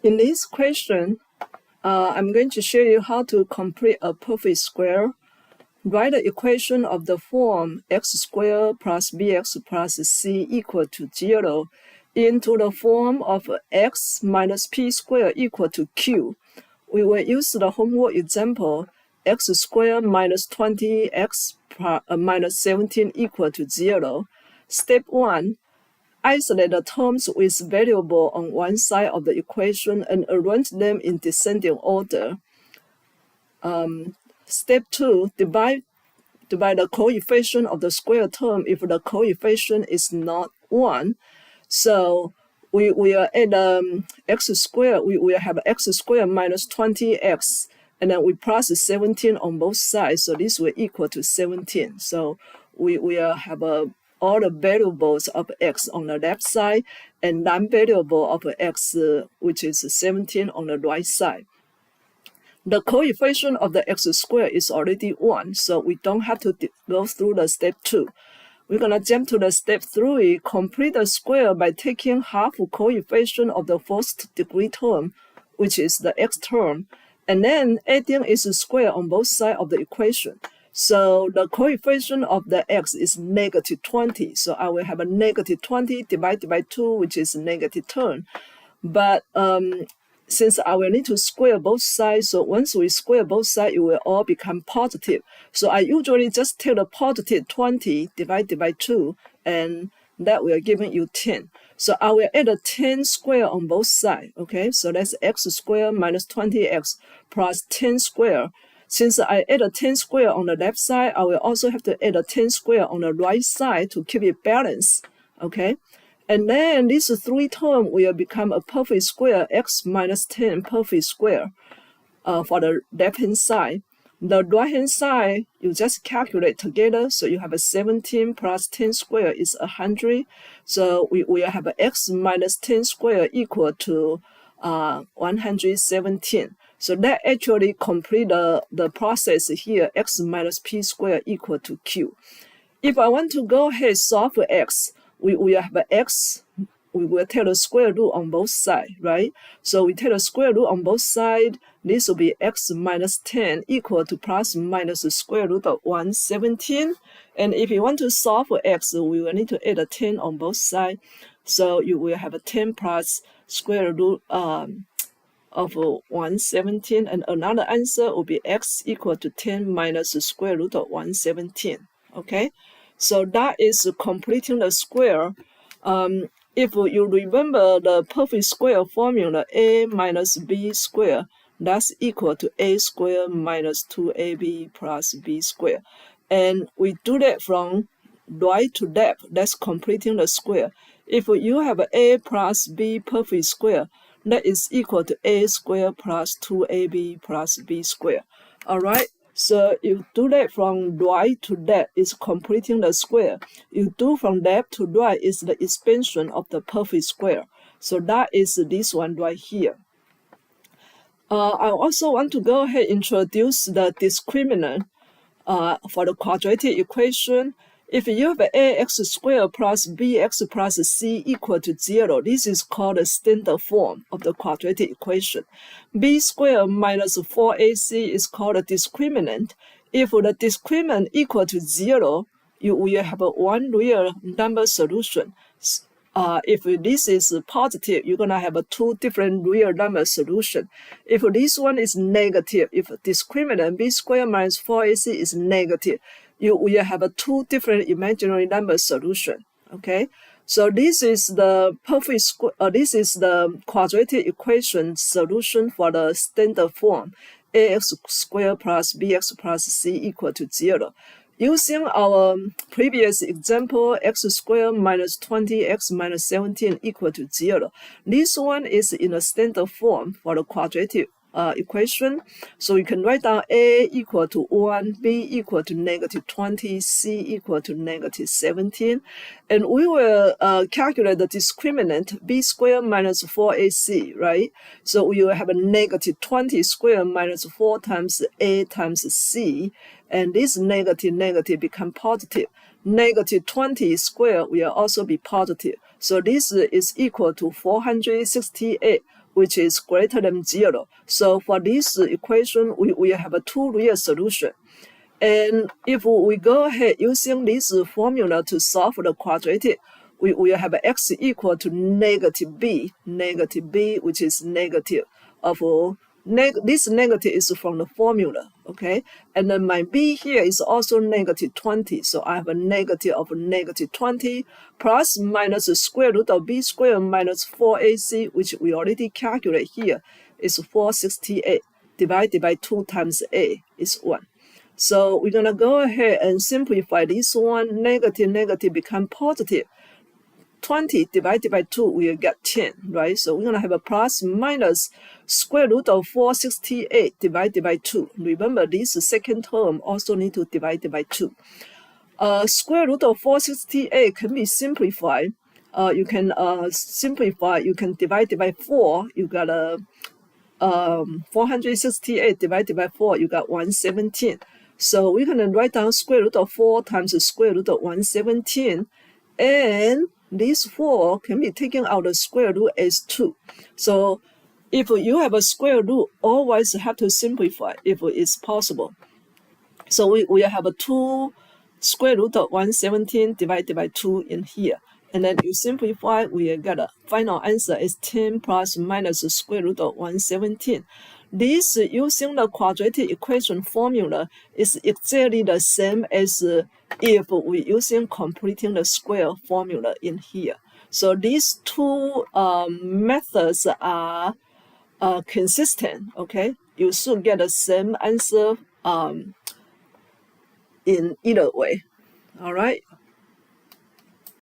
In this question, I'm going to show you how to complete a perfect square. Write the equation of the form x squared plus bx plus c equal to 0 into the form of x minus p squared equal to q. We will use the homework example x squared minus 20x minus 17 equal to 0. Step 1. Isolate the terms with variable on one side of the equation and arrange them in descending order. Step 2, divide the coefficient of the square term if the coefficient is not 1. So we will add x squared, we will have x squared minus 20x, and then we plus 17 on both sides, so this will equal to 17. So we will have all the variables of x on the left side and non-variable of x, which is 17 on the right side. The coefficient of the x squared is already 1, so we don't have to go through the step 2. We're going to jump to the step 3, complete the square by taking half coefficient of the first degree term, which is the x term, and then adding its square on both sides of the equation. So the coefficient of the x is negative 20. So I will have a negative 20 divided by 2, which is negative 10. But since I will need to square both sides, so once we square both sides, it will all become positive. So I usually just take the positive 20 divided by 2, and that will give you 10. So I will add a 10 square on both sides. Okay, so that's x squared minus 20x plus 10 square. Since I add a 10 square on the left side, I will also have to add a 10 square on the right side to keep it balanced. Okay, and then this 3 term will become a perfect square, x minus 10 perfect square for the left-hand side. The right-hand side, you just calculate together. So you have a 17 plus 10 square is 100. So we will have a x minus 10 square equal to 117. So that actually complete the process here, x minus p squared equal to q. If I want to go ahead solve for x, we have an x, we will take the square root on both sides, right? So we take the square root on both sides. This will be x minus 10 equal to plus minus the square root of 117. And if you want to solve for x, we will need to add a 10 on both sides. So you will have a 10 plus square root of 117, and another answer will be x equal to 10 minus the square root of 117. Okay, so that is completing the square. If you remember the perfect square formula, a minus b squared, that's equal to a squared minus 2ab plus b squared. And we do that from right to left, that's completing the square. If you have a plus b perfect square, that is equal to a squared plus 2ab plus b squared. All right, so you do that from right to left is completing the square. You do from left to right is the expansion of the perfect square. So that is this one right here. I also want to go ahead and introduce the discriminant for the quadratic equation. If you have ax squared plus bx plus c equal to 0, this is called the standard form of the quadratic equation. B squared minus 4ac is called a discriminant. If the discriminant equal to 0, you will have a one real number solution. If this is positive, you're going to have a 2 different real number solution. If this one is negative, if discriminant b squared minus 4ac is negative, you will have a 2 different imaginary number solution. Okay, so this is the perfect this is the quadratic equation solution for the standard form ax squared plus bx plus c equal to 0. Using our previous example, x squared minus 20x minus 17 equal to 0. This one is in a standard form for the quadratic equation. So you can write down a equal to 1, b equal to negative 20, c equal to negative 17. And we will calculate the discriminant b squared minus 4ac, right? So we will have a negative 20 squared minus 4 times a times c. And this negative become positive. Negative 20 squared will also be positive. So this is equal to 468 which is greater than 0. So for this equation, we have a two real solution. And if we go ahead using this formula to solve the quadratic, we will have x equal to negative b, which is negative of this negative is from the formula, okay? And then my b here is also negative 20, so I have a negative of negative 20 plus minus the square root of b squared minus 4ac, which we already calculate here, is 468 divided by 2 times a is 1. So we're going to go ahead and simplify this one. Negative become positive. 20 divided by 2, we'll get 10, right? So we're going to have a plus minus square root of 468 divided by 2. Remember, this second term also need to divide by 2. Square root of 468 can be simplified. You can simplify, you can divide it by 4. You got a 468 divided by 4, you got 117. So we're going to write down square root of 4 times the square root of 117. And this 4 can be taken out of square root as 2. So if you have a square root, always have to simplify if it's possible. So we have a 2 square root of 117 divided by 2 in here. And then you simplify, we get a final answer is 10 plus minus the square root of 117. This, using the quadratic equation formula, is exactly the same as if we're using completing the square formula in here. So these two methods are consistent, okay? You should get the same answer in either way, all right?